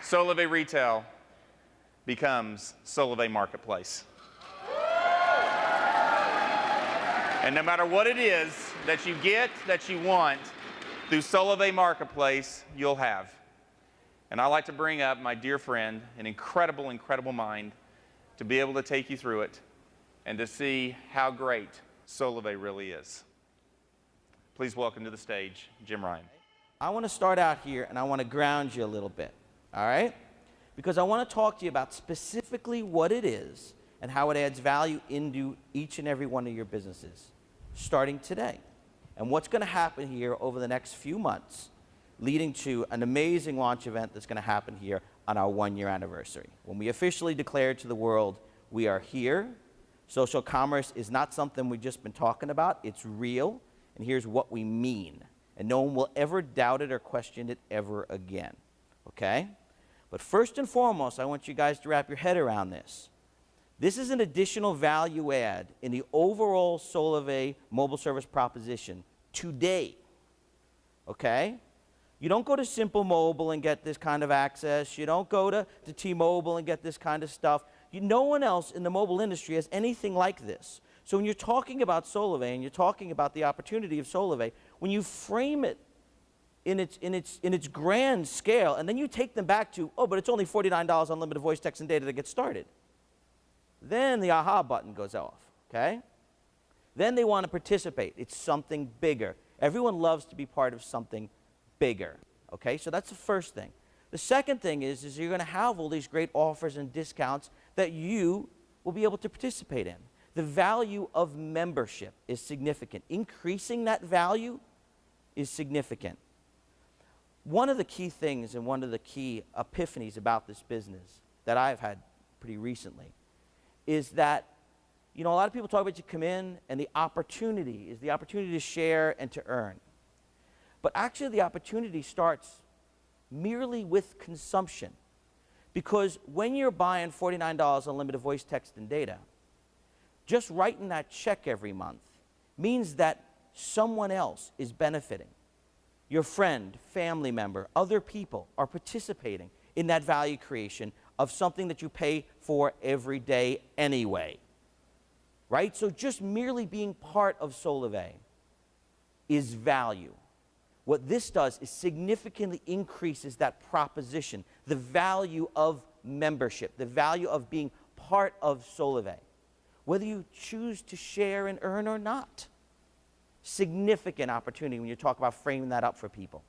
Solavei Retail becomes Solavei Marketplace. And no matter what it is that you get, that you want, through Solavei Marketplace, you'll have. And I'd like to bring up my dear friend, an incredible, incredible mind, to be able to take you through it and to see how great Solavei really is. Please welcome to the stage, Jim Ryan. I want to start out here and I want to ground you a little bit, all right? Because I want to talk to you about specifically what it is and how it adds value into each and every one of your businesses, starting today. And what's going to happen here over the next few months, leading to an amazing launch event that's going to happen here on our 1-year anniversary. When we officially declare to the world, we are here. Social commerce is not something we've just been talking about. It's real. And here's what we mean. And no one will ever doubt it or question it ever again. Okay? But first and foremost, I want you guys to wrap your head around this. This is an additional value add in the overall Solavei mobile service proposition today. Okay? You don't go to Simple Mobile and get this kind of access. You don't go to T-Mobile and get this kind of stuff. No one else in the mobile industry has anything like this. So when you're talking about Solavei and you're talking about the opportunity of Solavei, when you frame it in its grand scale, and then you take them back to, oh, but it's only $49 unlimited voice, text, and data to get started. Then the aha button goes off, okay? Then they want to participate. It's something bigger. Everyone loves to be part of something bigger, okay? So that's the first thing. The second thing is you're going to have all these great offers and discounts that you will be able to participate in. The value of membership is significant. Increasing that value is significant. One of the key things and one of the key epiphanies about this business that I've had pretty recently is that, you know, a lot of people talk about you come in and the opportunity is the opportunity to share and to earn. But actually the opportunity starts merely with consumption. Because when you're buying $49 unlimited voice, text, and data, just writing that check every month means that someone else is benefiting. Your friend, family member, other people are participating in that value creation of something that you pay for every day anyway. Right? So just merely being part of Solavei is value. What this does is significantly increases that proposition, the value of membership, the value of being part of Solavei, whether you choose to share and earn or not. Significant opportunity when you talk about framing that up for people.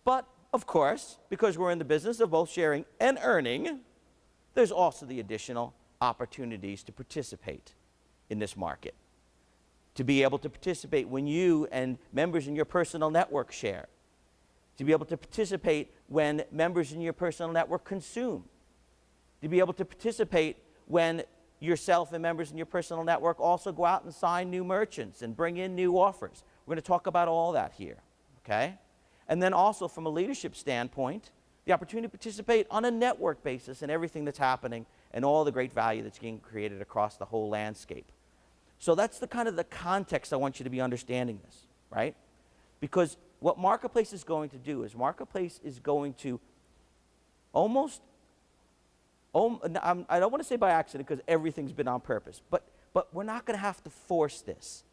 But, of course, because we're in the business of both sharing and earning, there's also the additional opportunities to participate in this market. To be able to participate when you and members in your personal network share. To be able to participate when members in your personal network consume. To be able to participate when yourself and members in your personal network also go out and sign new merchants and bring in new offers. We're going to talk about all that here, okay? And then also from a leadership standpoint, the opportunity to participate on a network basis in everything that's happening and all the great value that's being created across the whole landscape. So that's the kind of the context I want you to be understanding this, right? Because what Marketplace is going to do is Marketplace is going to almost, I don't want to say by accident because everything's been on purpose, but we're not going to have to force this.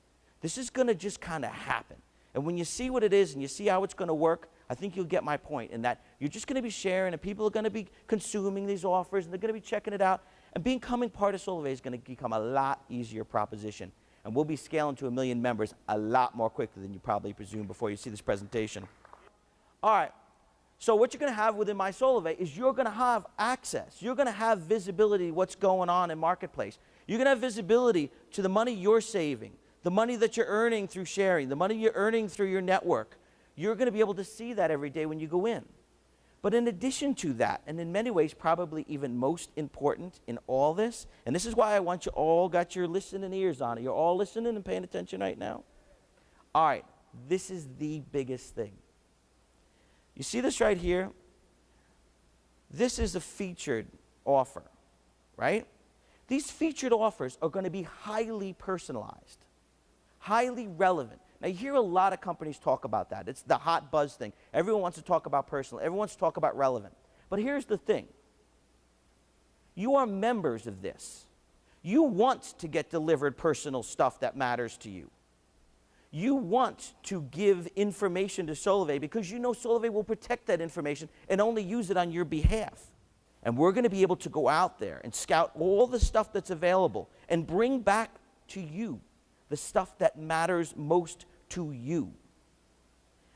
This is going to just kind of happen. And when you see what it is and you see how it's going to work, I think you'll get my point in that you're just going to be sharing and people are going to be consuming these offers and they're going to be checking it out. And becoming part of Solavei is going to become a lot easier proposition. And we'll be scaling to 1 million members a lot more quickly than you probably presume before you see this presentation. All right. So what you're going to have within My Solavei is you're going to have access. You're going to have visibility to what's going on in Marketplace. You're going to have visibility to the money you're saving, the money that you're earning through sharing, the money you're earning through your network. You're going to be able to see that every day when you go in. But in addition to that, and in many ways probably even most important in all this, and this is why I want you all got your listening ears on it. You're all listening and paying attention right now. All right, this is the biggest thing. You see this right here? This is a featured offer, right? These featured offers are going to be highly personalized, highly relevant. Now, you hear a lot of companies talk about that. It's the hot buzz thing. Everyone wants to talk about personal. Everyone wants to talk about relevant. But here's the thing. You are members of this. You want to get delivered personal stuff that matters to you. You want to give information to Solavei because you know Solavei will protect that information and only use it on your behalf. And we're going to be able to go out there and scout all the stuff that's available and bring back to you the stuff that matters most to you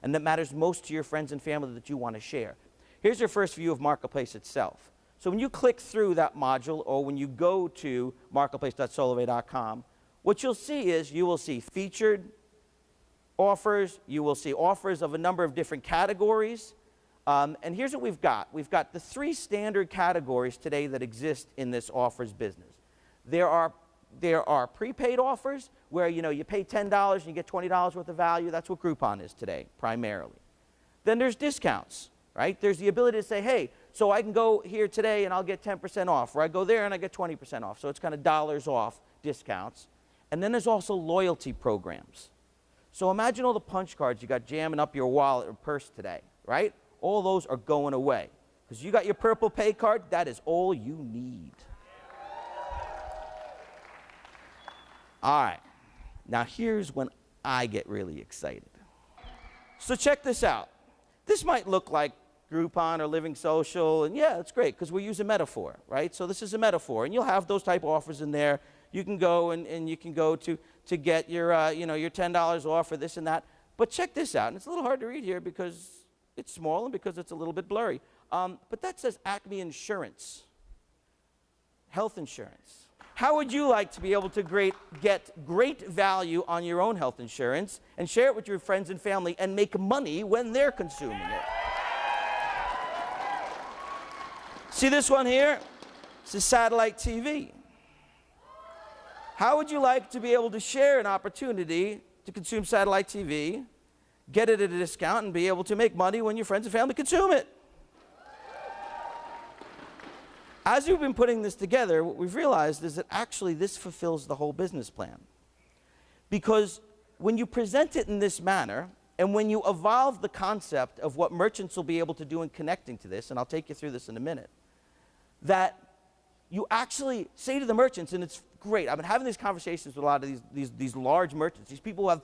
and that matters most to your friends and family that you want to share. Here's your first view of Marketplace itself. So when you click through that module or when you go to marketplace.solavei.com, what you'll see is you will see featured offers, you will see offers of a number of different categories. And here's what we've got. We've got the 3 standard categories today that exist in this offers business. There are prepaid offers where you pay $10 and you get $20 worth of value. That's what Groupon is today, primarily. Then there's discounts, right? There's the ability to say, hey, so I can go here today and I'll get 10% off, or I go there and I get 20% off. So it's kind of dollars off discounts. And then there's also loyalty programs. So imagine all the punch cards you got jamming up your wallet or purse today, right? All those are going away. Because you got your purple pay card, that is all you need. All right. Now here's when I get really excited. So check this out. This might look like Groupon or Living Social, and yeah, it's great because we're using metaphor, right? So this is a metaphor, and you'll have those type of offers in there. You can go and you can go to get your your $10 off or this and that. But check this out, and it's a little hard to read here because it's small and because it's a little bit blurry. But that says Acme Insurance, health insurance. How would you like to be able to get great value on your own health insurance and share it with your friends and family and make money when they're consuming it? See this one here? This is satellite TV. How would you like to be able to share an opportunity to consume satellite TV, get it at a discount, and be able to make money when your friends and family consume it? As we've been putting this together, what we've realized is that actually this fulfills the whole business plan. Because when you present it in this manner, and when you evolve the concept of what merchants will be able to do in connecting to this, and I'll take you through this in a minute, that you actually say to the merchants, and it's great. I've been having these conversations with a lot of these large merchants, these people who have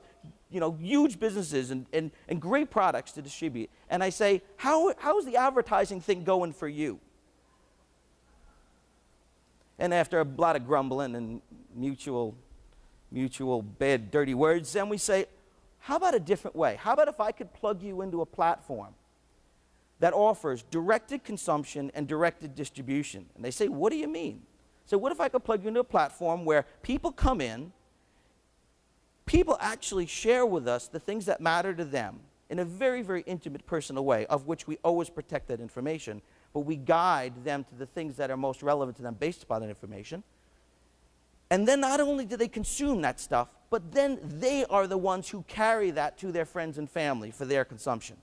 huge businesses and great products to distribute. And I say, how's the advertising thing going for you? And after a lot of grumbling and mutual bad, dirty words, then we say, how about a different way? How about if I could plug you into a platform that offers directed consumption and directed distribution? And they say, what do you mean? So what if I could plug you into a platform where people come in, people actually share with us the things that matter to them in a very, very intimate, personal way, of which we always protect that information, but we guide them to the things that are most relevant to them based upon that information. And then not only do they consume that stuff, but then they are the ones who carry that to their friends and family for their consumption.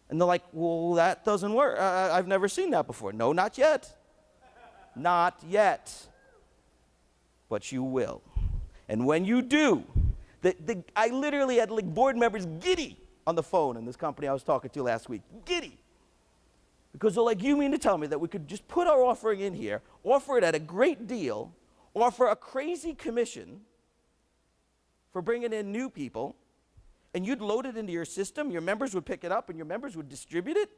And they're like, well, that doesn't work. I've never seen that before. No, not yet. Not yet. But you will. And when you do, I literally had like board members giddy on the phone in this company I was talking to last week. Giddy. Because they're like, you mean to tell me that we could just put our offering in here, offer it at a great deal, offer a crazy commission for bringing in new people, and you'd load it into your system, your members would pick it up, and your members would distribute it?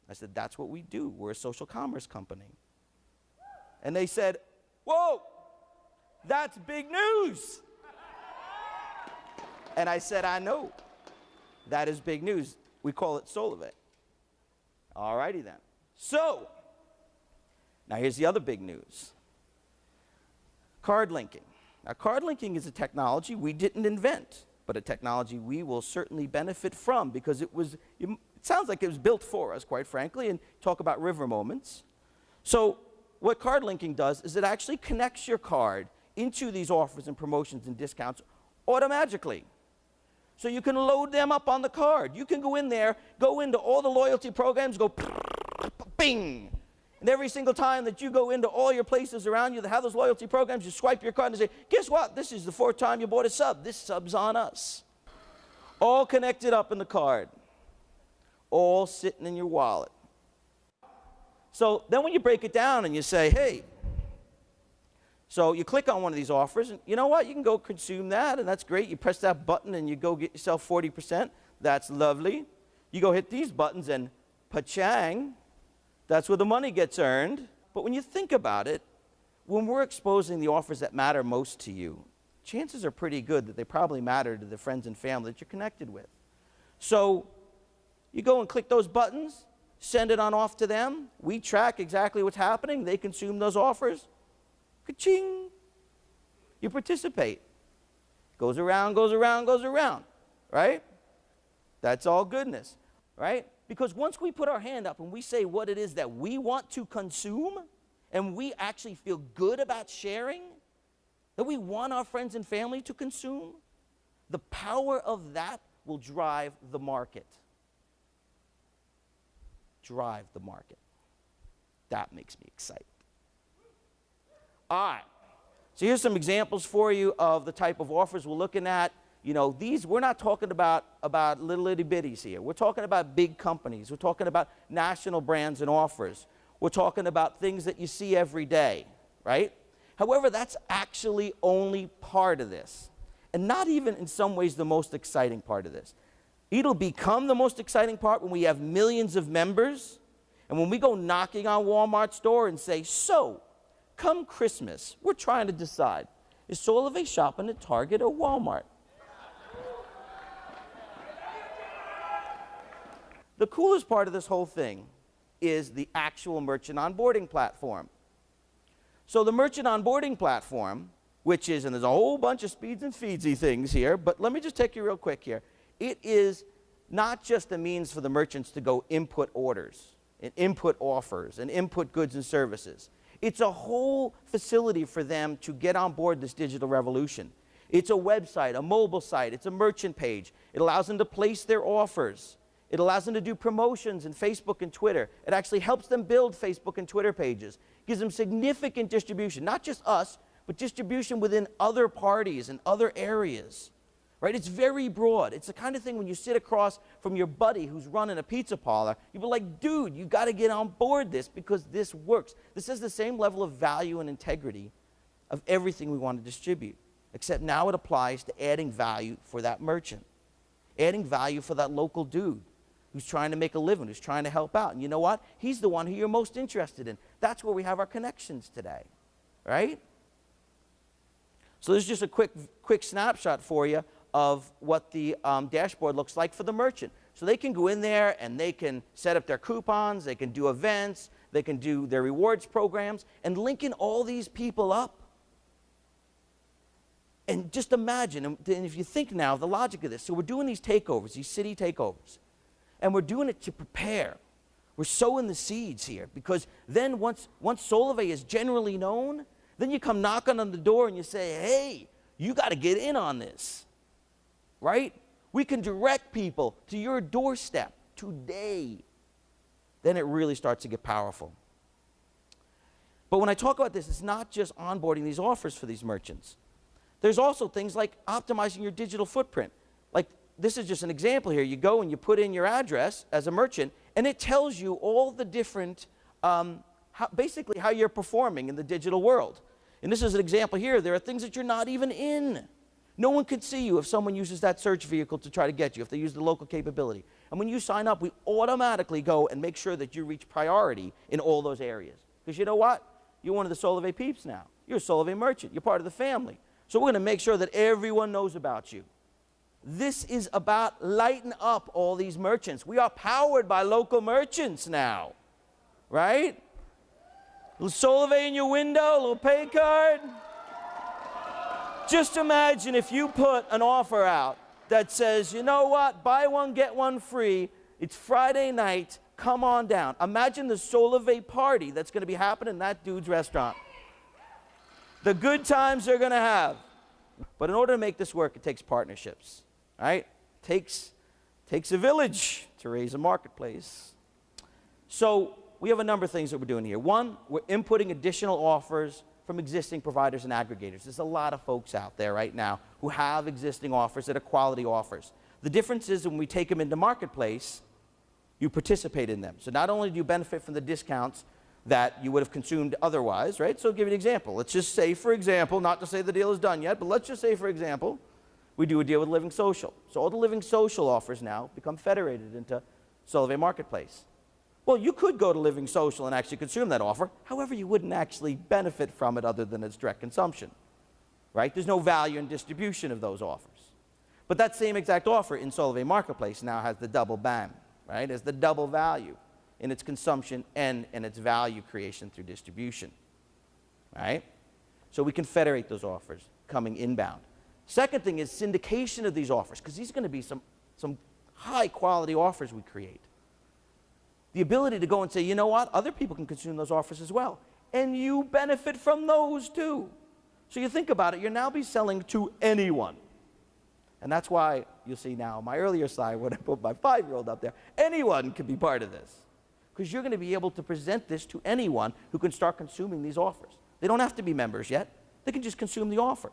I said, that's what we do. We're a social commerce company. And they said, whoa, that's big news. And I said, I know. That is big news. We call it Solavei. All righty then. So, now here's the other big news. Card linking. Now, card linking is a technology we didn't invent, but a technology we will certainly benefit from because it sounds like it was built for us, quite frankly, and talk about river moments. So what card linking does is it actually connects your card into these offers and promotions and discounts automatically. So you can load them up on the card. You can go in there, go into all the loyalty programs, go bing. And every single time that you go into all your places around you that have those loyalty programs, you swipe your card and say, guess what? This is the 4th time you bought a sub. This sub's on us. All connected up in the card. All sitting in your wallet. So then when you break it down and you say, hey, so you click on one of these offers, and you know what? You can go consume that, and that's great. You press that button, and you go get yourself 40%. That's lovely. You go hit these buttons, and pa-chang, that's where the money gets earned. But when you think about it, when we're exposing the offers that matter most to you, chances are pretty good that they probably matter to the friends and family that you're connected with. So you go and click those buttons, send it on off to them. We track exactly what's happening. They consume those offers. Ka-ching. You participate. Goes around, goes around, goes around, right? That's all goodness, right? Because once we put our hand up and we say what it is that we want to consume, and we actually feel good about sharing, that we want our friends and family to consume, the power of that will drive the market. Drive the market. That makes me excited. All right. So here's some examples for you of the type of offers we're looking at. You know, these, we're not talking about little itty bitties here. We're talking about big companies. We're talking about national brands and offers. We're talking about things that you see every day, right? However, that's actually only part of this, and not even in some ways the most exciting part of this. It'll become the most exciting part when we have millions of members, and when we go knocking on Walmart's door and say, so, come Christmas, we're trying to decide, is Solavei shopping at Target or Walmart? The coolest part of this whole thing is the actual merchant onboarding platform. So the merchant onboarding platform, which is, and there's a whole bunch of speeds and feedsy things here, but let me just take you real quick here. It is not just a means for the merchants to go input orders and input offers and input goods and services. It's a whole facility for them to get on board this digital revolution. It's a website, a mobile site, it's a merchant page. It allows them to place their offers. It allows them to do promotions in Facebook and Twitter. It actually helps them build Facebook and Twitter pages. Gives them significant distribution, not just us, but distribution within other parties and other areas, right? It's very broad. It's the kind of thing when you sit across from your buddy who's running a pizza parlor, you'll be like, dude, you got to get on board this because this works. This has the same level of value and integrity of everything we want to distribute, except now it applies to adding value for that merchant, adding value for that local dude who's trying to make a living, who's trying to help out. And you know what? He's the one who you're most interested in. That's where we have our connections today, right? So this is just a quick snapshot for you of what the dashboard looks like for the merchant. So they can go in there and they can set up their coupons, they can do events, they can do their rewards programs, and linking all these people up. And just imagine, and if you think now of the logic of this, so we're doing these takeovers, these city takeovers, and we're doing it to prepare. We're sowing the seeds here, because then once Solavei is generally known, then you come knocking on the door and you say, hey, you got to get in on this, right? We can direct people to your doorstep today. Then it really starts to get powerful. But when I talk about this, it's not just onboarding these offers for these merchants. There's also things like optimizing your digital footprint. Like, this is just an example here. You go and you put in your address as a merchant, and it tells you all the different, basically how you're performing in the digital world. And this is an example here. There are things that you're not even in. No one can see you if someone uses that search vehicle to try to get you, if they use the local capability. And when you sign up, we automatically go and make sure that you reach priority in all those areas. Because you know what? You're one of the Solavei peeps now. You're a Solavei merchant. You're part of the family. So we're going to make sure that everyone knows about you. This is about lighting up all these merchants. We are powered by local merchants now, right? A little Solavei in your window, a little pay card. Just imagine if you put an offer out that says, you know what, buy one, get one free. It's Friday night, come on down. Imagine the Solavei party that's going to be happening in that dude's restaurant. The good times they're going to have. But in order to make this work, it takes partnerships. Right? Takes a village to raise a marketplace. So we have a number of things that we're doing here. One, we're inputting additional offers from existing providers and aggregators. There's a lot of folks out there right now who have existing offers that are quality offers. The difference is when we take them into Marketplace, you participate in them. So not only do you benefit from the discounts that you would have consumed otherwise, right? So I'll give you an example. Let's just say, for example, not to say the deal is done yet, but let's just say, for example, we do a deal with Living Social. So all the Living Social offers now become federated into Solavei Marketplace. Well, you could go to Living Social and actually consume that offer. However, you wouldn't actually benefit from it other than its direct consumption, right? There's no value in distribution of those offers. But that same exact offer in Solavei Marketplace now has the double bang, right? Has the double value in its consumption and in its value creation through distribution, right? So we can federate those offers coming inbound. Second thing is syndication of these offers, because these are going to be some high-quality offers we create. The ability to go and say, you know what, other people can consume those offers as well, and you benefit from those too. So you think about it, you'll now be selling to anyone. And that's why you'll see now my earlier slide when I put my 5-year-old up there, anyone can be part of this. Because you're going to be able to present this to anyone who can start consuming these offers. They don't have to be members yet. They can just consume the offer.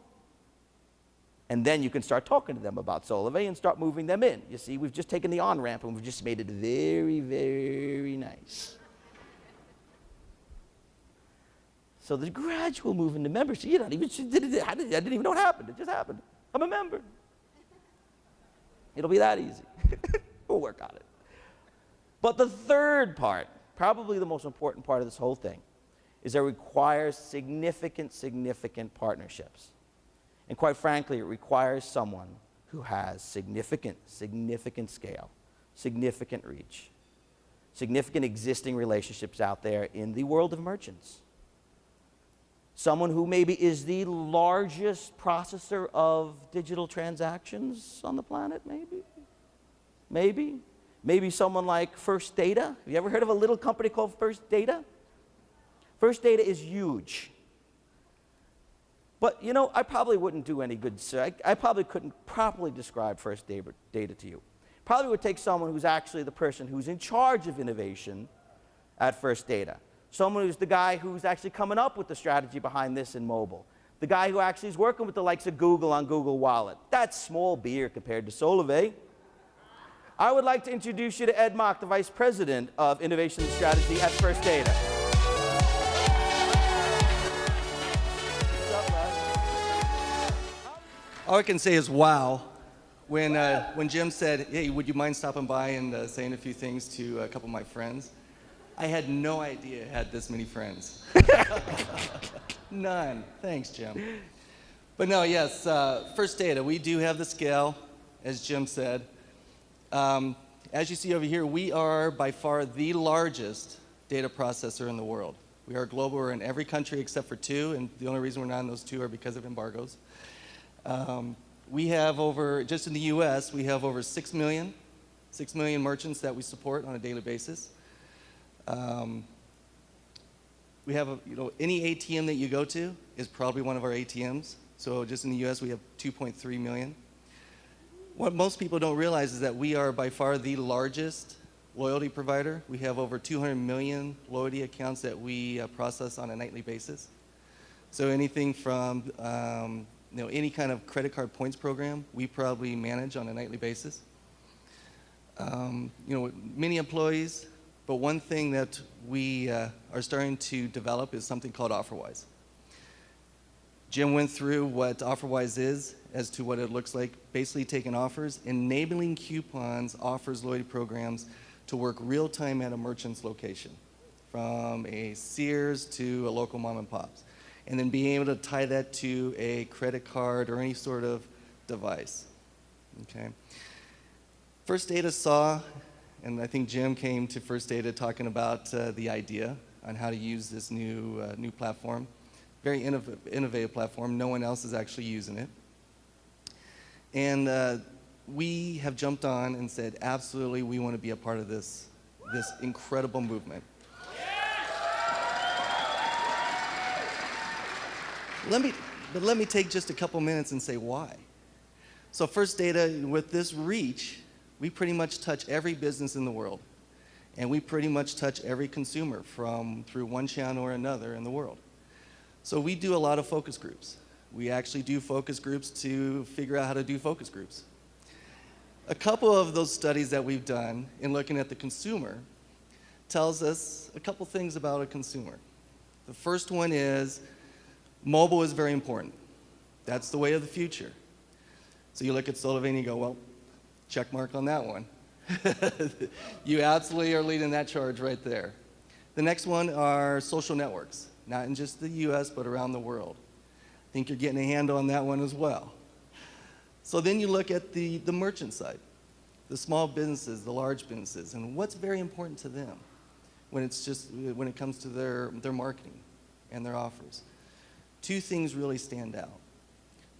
And then you can start talking to them about Solavei and start moving them in. You see, we've just taken the on-ramp and we've just made it very, very nice. So the gradual move into membership, I didn't even know what happened. It just happened. I'm a member. It'll be that easy. We'll work on it. But the third part, probably the most important part of this whole thing, is it requires significant, significant partnerships. And quite frankly, it requires someone who has significant, significant scale, significant reach, significant existing relationships out there in the world of merchants. Someone who maybe is the largest processor of digital transactions on the planet, maybe? Maybe? Maybe someone like First Data. Have you ever heard of a little company called First Data? First Data is huge. But, you know, I probably wouldn't do any good. I probably couldn't properly describe First Data to you. Probably would take someone who's actually the person who's in charge of innovation at First Data. Someone who's the guy who's actually coming up with the strategy behind this in mobile. The guy who actually is working with the likes of Google on Google Wallet. That's small beer compared to Solavei. I would like to introduce you to Ed Mock, the Vice President of Innovation and Strategy at First Data. All I can say is wow. When Jim said, hey, would you mind stopping by and saying a few things to a couple of my friends? I had no idea I had this many friends. None. Thanks, Jim. But no, yes, First Data, we do have the scale, as Jim said. As you see over here, we are by far the largest data processor in the world. We are global. We're in every country except for 2, and the only reason we're not in those 2 are because of embargoes. We have over, just in the US, we have over 6 million merchants that we support on a daily basis. We have, any ATM that you go to is probably one of our ATMs. So just in the US, we have 2.3 million. What most people don't realize is that we are by far the largest loyalty provider. We have over 200 million loyalty accounts that we process on a nightly basis. So anything from any kind of credit card points program, we probably manage on a nightly basis. Many employees, but one thing that we are starting to develop is something called OfferWise. Jim went through what OfferWise is as to what it looks like, basically taking offers, enabling coupons, offers, loyalty programs to work real time at a merchant's location, from a Sears to a local mom and pops, and then being able to tie that to a credit card or any sort of device. Okay. First Data saw, and I think Jim came to First Data talking about the idea on how to use this new platform. Very innovative platform. No one else is actually using it. And we have jumped on and said, absolutely, we want to be a part of this incredible movement. Let me take just a couple minutes and say why. So First Data, with this reach, we pretty much touch every business in the world. And we pretty much touch every consumer through one channel or another in the world. So we do a lot of focus groups. We actually do focus groups to figure out how to do focus groups. A couple of those studies that we've done in looking at the consumer tells us a couple things about a consumer. The first one is mobile is very important. That's the way of the future. So you look at Solavei and you go, well, check mark on that one. You absolutely are leading that charge right there. The next one are social networks, not in just the US, but around the world. I think you're getting a handle on that one as well. So then you look at the merchant side, the small businesses, the large businesses, and what's very important to them when it comes to their marketing and their offers. Two things really stand out.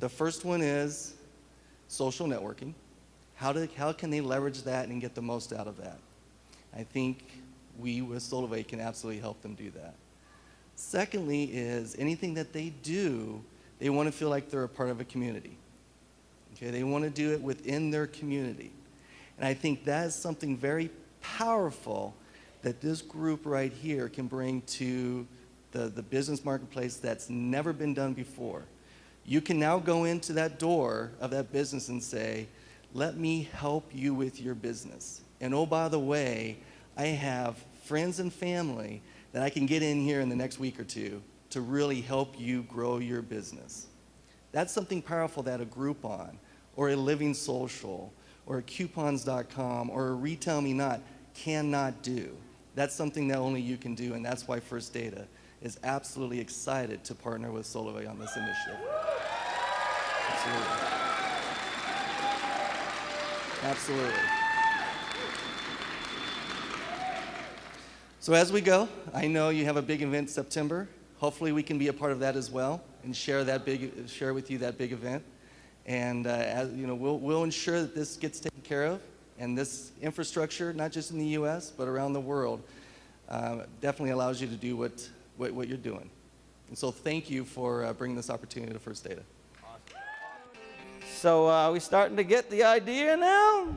The first one is social networking. How can they leverage that and get the most out of that? I think we with Solavei can absolutely help them do that. Secondly is anything that they do, they want to feel like they're a part of a community. Okay, they want to do it within their community. And I think that is something very powerful that this group right here can bring to the business marketplace that's never been done before. You can now go into that door of that business and say, let me help you with your business. And oh, by the way, I have friends and family that I can get in here in the next week or two to really help you grow your business. That's something powerful that a Groupon or a Living Social or a coupons.com or a Retail Me Not cannot do. That's something that only you can do, and that's why First Data is absolutely excited to partner with Solavei on this initiative. Absolutely. Absolutely. So as we go, I know you have a big event in September. Hopefully we can be a part of that as well and share with you that big event. And we'll ensure that this gets taken care of, and this infrastructure, not just in the U.S. but around the world, definitely allows you to do what you're doing. And so thank you for bringing this opportunity to First Data. So are we starting to get the idea now?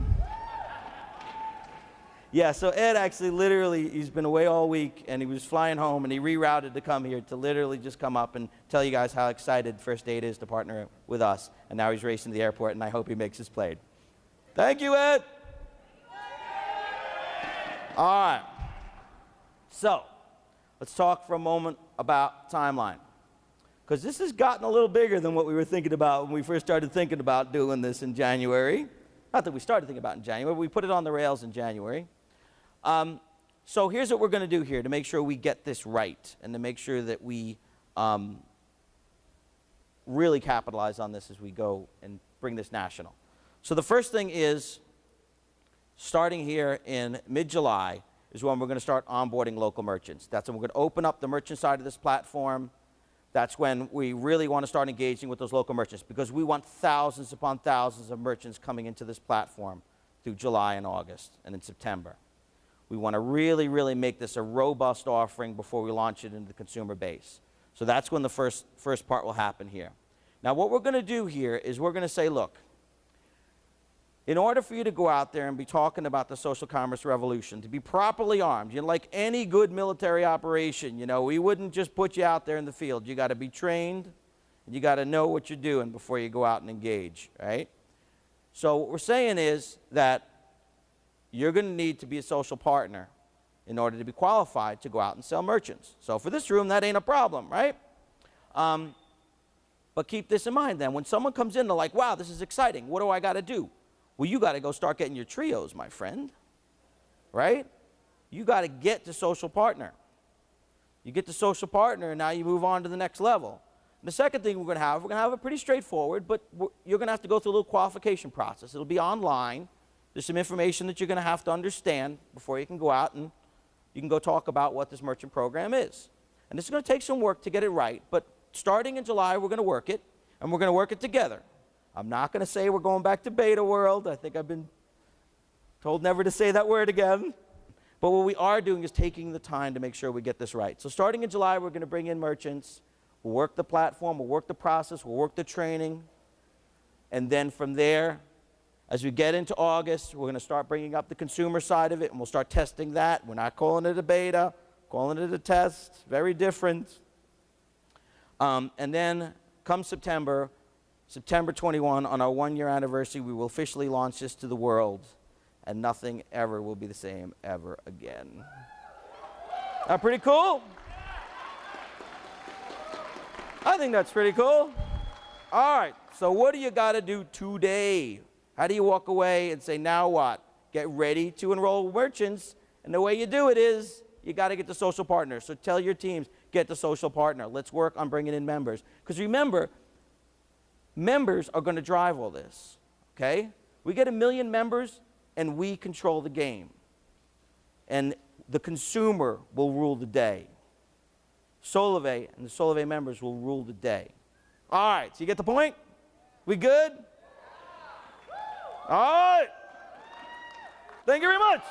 Yeah, so Ed actually literally, he's been away all week, and he was flying home, and he rerouted to come here to literally just come up and tell you guys how excited First Data is to partner with us. And now he's racing to the airport, and I hope he makes his plane. Thank you, Ed. All right. So let's talk for a moment about timeline, because this has gotten a little bigger than what we were thinking about when we first started thinking about doing this in January. Not that we started thinking about it in January, but we put it on the rails in January. So here's what we're going to do here to make sure we get this right and to make sure that we really capitalize on this as we go and bring this national. So the first thing is, starting here in mid-July is when we're going to start onboarding local merchants. That's when we're going to open up the merchant side of this platform. That's when we really want to start engaging with those local merchants, because we want thousands upon thousands of merchants coming into this platform through July and August and in September. We want to really, really make this a robust offering before we launch it into the consumer base. So that's when the first part will happen here. Now what we're going to do here is we're going to say, look, in order for you to go out there and be talking about the social commerce revolution, to be properly armed, like any good military operation, we wouldn't just put you out there in the field. You got to be trained, and you got to know what you're doing before you go out and engage, right? So what we're saying is that you're going to need to be a social partner in order to be qualified to go out and sell merchants. So for this room, that ain't a problem, right? But keep this in mind then. When someone comes in, they're like, wow, this is exciting. What do I got to do? Well, you got to go start getting your trios, my friend, right? You got to get to social partner. You get to social partner, and now you move on to the next level. And the second thing we're going to have a pretty straightforward, but you're going to have to go through a little qualification process. It'll be online. There's some information that you're going to have to understand before you can go out and you can go talk about what this merchant program is. And this is going to take some work to get it right, but starting in July, we're going to work it, and we're going to work it together. I'm not going to say we're going back to beta world. I think I've been told never to say that word again. But what we are doing is taking the time to make sure we get this right. So starting in July, we're going to bring in merchants. We'll work the platform. We'll work the process. We'll work the training. And then from there, as we get into August, we're going to start bringing up the consumer side of it, and we'll start testing that. We're not calling it a beta, calling it a test. Very different. And then come September 21, on our 1-year anniversary, we will officially launch this to the world, and nothing ever will be the same ever again. Pretty cool? I think that's pretty cool. All right, so what do you got to do today? How do you walk away and say, now what? Get ready to enroll merchants, and the way you do it is you got to get the social partner. So tell your teams, get the social partner. Let's work on bringing in members. Because remember, members are going to drive all this, okay? We get 1 million members, and we control the game. And the consumer will rule the day. Solavei and the Solavei members will rule the day. All right, so you get the point? We good? All right. Thank you very much.